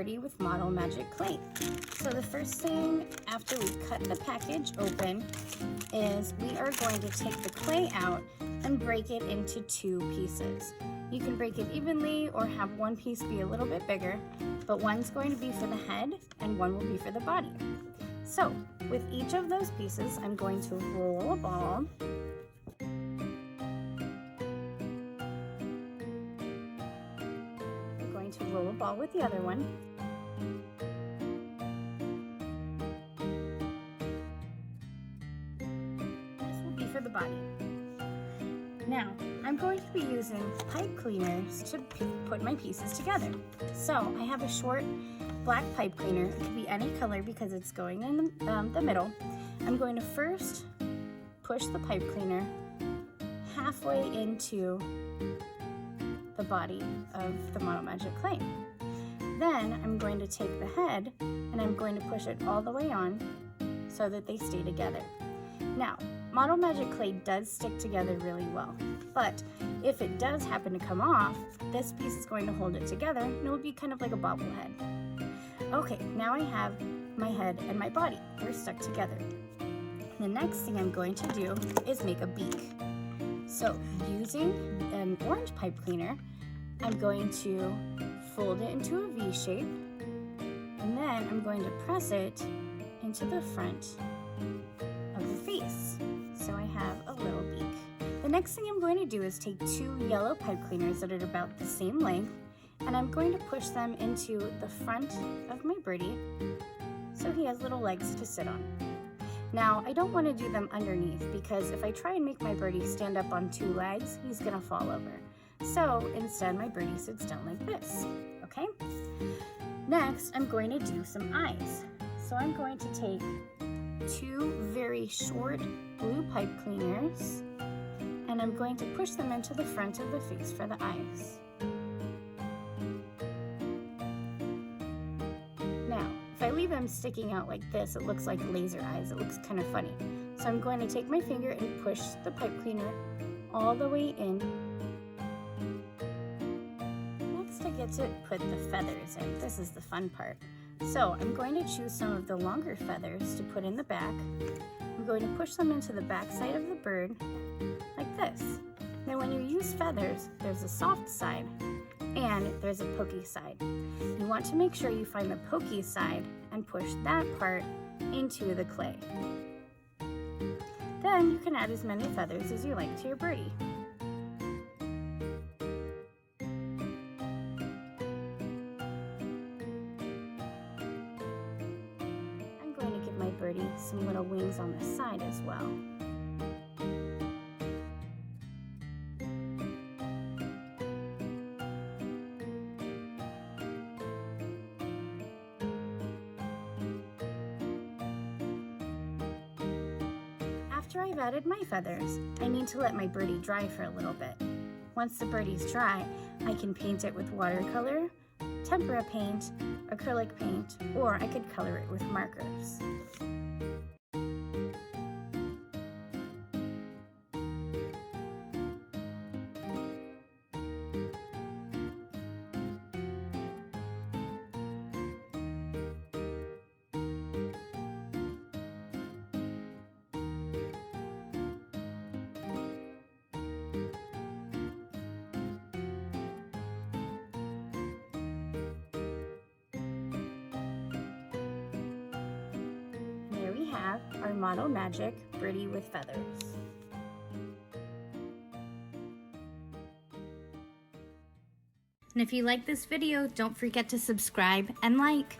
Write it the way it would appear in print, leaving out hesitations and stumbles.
Birdie with Model Magic Clay. So the first thing after we cut the package open is we are going to take the clay out and break it into 2 pieces. You can break it evenly or have one piece be a little bit bigger, but one's going to be for the head and one will be for the body. So with each of those pieces, I'm going to roll a ball. I'm going to roll a ball with the other one. This will be for the body. Now, I'm going to be using pipe cleaners to put my pieces together. So I have a short black pipe cleaner. It could be any color because it's going in the middle. I'm going to first push the pipe cleaner halfway into the body of the Model Magic Clay. Then I'm going to take the head and I'm going to push it all the way on so that they stay together. Now, Model Magic Clay does stick together really well, but if it does happen to come off, this piece is going to hold it together and it will be kind of like a bobblehead. Okay, now I have my head and my body. They're stuck together. The next thing I'm going to do is make a beak. So using an orange pipe cleaner, I'm going to fold it into a V shape, and then I'm going to press it into the front of the face. So I have a little beak. The next thing I'm going to do is take 2 yellow pipe cleaners that are about the same length, and I'm going to push them into the front of my birdie so he has little legs to sit on. Now, I don't want to do them underneath because if I try and make my birdie stand up on 2 legs, he's going to fall over. So instead, my birdie sits down like this, okay? Next, I'm going to do some eyes. So I'm going to take 2 very short blue pipe cleaners and I'm going to push them into the front of the face for the eyes. Now, if I leave them sticking out like this, it looks like laser eyes. It looks kind of funny. So I'm going to take my finger and push the pipe cleaner all the way in. Next, I get to put the feathers in. This is the fun part. So I'm going to choose some of the longer feathers to put in the back. I'm going to push them into the back side of the bird like this. Now when you use feathers, there's a soft side and there's a pokey side. You want to make sure you find the pokey side and push that part into the clay. Then you can add as many feathers as you like to your birdie. I'm going to give my birdie some little wings on the side as well. After I've added my feathers, I need to let my birdie dry for a little bit. Once the birdie's dry, I can paint it with watercolor, tempera paint, acrylic paint, or I could color it with markers. Have our Model Magic Birdie with feathers. And if you like this video, don't forget to subscribe and like.